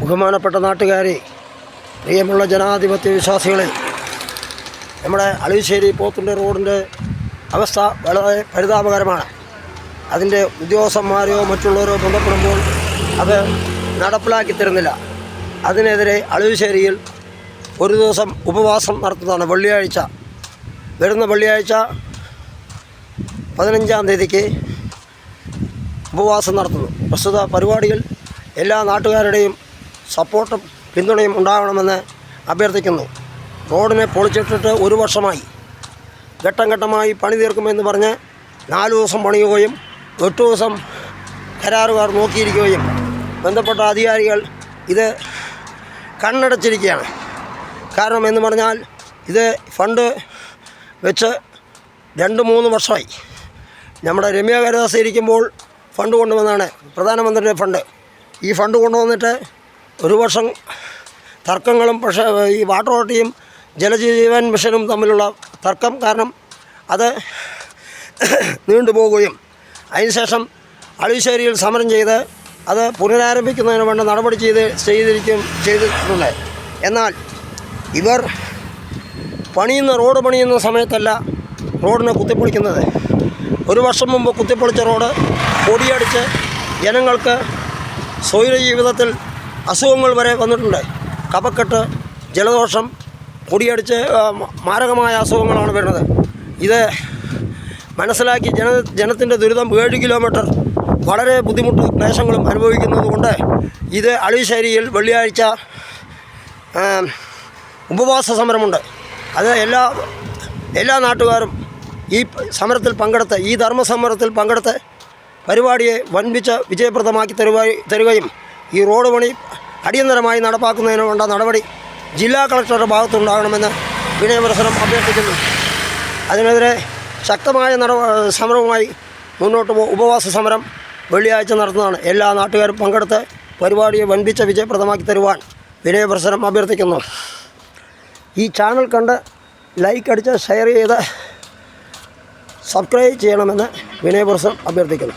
ബഹുമാനപ്പെട്ട നാട്ടുകാരെ, പ്രിയമുള്ള ജനാധിപത്യ വിശ്വാസികളെ, നമ്മുടെ അളവശ്ശേരി പോത്തുണ്ടി റോഡിൻ്റെ അവസ്ഥ വളരെ പരിതാപകരമാണ്. അതിൻ്റെ ഉദ്യോഗസ്ഥന്മാരെയോ മറ്റുള്ളവരോ ബന്ധപ്പെടുമ്പോൾ അത് നടപ്പിലാക്കി തരുന്നില്ല. അതിനെതിരെ അളവശ്ശേരിയിൽ ഒരു ദിവസം ഉപവാസം നടത്തുന്നതാണ്. വെള്ളിയാഴ്ച, വരുന്ന വെള്ളിയാഴ്ച 15-ാം തീയതിക്ക് ഉപവാസം നടത്തുന്നു. പ്രസ്തുത പരിപാടിയിൽ എല്ലാ നാട്ടുകാരുടെയും സപ്പോർട്ടും പിന്തുണയും ഉണ്ടാകണമെന്ന് അഭ്യർത്ഥിക്കുന്നു. റോഡിനെ പൊളിച്ചിട്ടിട്ട് 1 വർഷമായി. ഘട്ടം ഘട്ടമായി പണി തീർക്കുമെന്ന് പറഞ്ഞ് 4 ദിവസം പണിയുകയും 8 ദിവസം കരാറുകാർ നോക്കിയിരിക്കുകയും ബന്ധപ്പെട്ട അധികാരികൾ ഇത് കണ്ണടച്ചിരിക്കുകയാണ്. കാരണം എന്ന് പറഞ്ഞാൽ ഇത് ഫണ്ട് വെച്ച് 2-3 വർഷമായി. നമ്മുടെ രമ്യ ഹരിദാസ് ഇരിക്കുമ്പോൾ ഫണ്ട് കൊണ്ടുവന്നാണ്, പ്രധാനമന്ത്രിയുടെ ഫണ്ട്. ഈ ഫണ്ട് കൊണ്ടുവന്നിട്ട് 1 വർഷം തർക്കങ്ങളും, പക്ഷേ ഈ വാട്ടർ അതോറിറ്റിയും ജലജീവൻ മിഷനും തമ്മിലുള്ള തർക്കം കാരണം അത് നീണ്ടുപോകുകയും അതിനുശേഷം അളവശ്ശേരിയിൽ സമരം ചെയ്ത് അത് പുനരാരംഭിക്കുന്നതിന് വേണ്ട നടപടി ചെയ്തിട്ടുണ്ട്. എന്നാൽ ഇവർ റോഡ് പണിയുന്ന സമയത്തല്ല റോഡിനെ കുത്തിപ്പൊളിക്കുന്നത്. 1 വർഷം മുമ്പ് കുത്തിപ്പൊളിച്ച റോഡ് പൊടിയടിച്ച് ജനങ്ങൾക്ക് സ്വൈര ജീവിതത്തിൽ അസുഖങ്ങൾ വരെ വന്നിട്ടുണ്ട്. കഫക്കെട്ട്, ജലദോഷം, പൊടിയടിച്ച് മാരകമായ അസുഖങ്ങളാണ് വരുന്നത്. ഇത് മനസ്സിലാക്കി ജനത്തിൻ്റെ ദുരിതം 7 കിലോമീറ്റർ വളരെ ബുദ്ധിമുട്ട് ക്ലേശങ്ങളും അനുഭവിക്കുന്നത് കൊണ്ട് ഇത് അളവശ്ശേരിയിൽ വെള്ളിയാഴ്ച ഉപവാസ സമരമുണ്ട്. അത് എല്ലാ നാട്ടുകാരും ഈ സമരത്തിൽ പങ്കെടുത്ത്, ഈ ധർമ്മസമരത്തിൽ പങ്കെടുത്ത് പരിപാടിയെ വൻപിച്ച വിജയപ്രദമാക്കി തരുകയും ഈ റോഡ് പണി അടിയന്തരമായി നടപ്പാക്കുന്നതിന് വേണ്ട നടപടി ജില്ലാ കളക്ടറുടെ ഭാഗത്തുണ്ടാകണമെന്ന് വിനയപുരസരം അഭ്യർത്ഥിക്കുന്നു. അതിനെതിരെ ശക്തമായ സമരവുമായി മുന്നോട്ട് ഉപവാസ സമരം വെള്ളിയാഴ്ച നടത്തുന്നതാണ്. എല്ലാ നാട്ടുകാരും പങ്കെടുത്ത് പരിപാടിയെ വൻപിച്ച വിജയപ്രദമാക്കി തരുവാൻ വിനയപുരസരം അഭ്യർത്ഥിക്കുന്നു. ഈ ചാനൽ കണ്ട് ലൈക്ക് അടിച്ച് ഷെയർ ചെയ്ത് സബ്സ്ക്രൈബ് ചെയ്യണമെന്ന് വിനയപുരസരം അഭ്യർത്ഥിക്കുന്നു.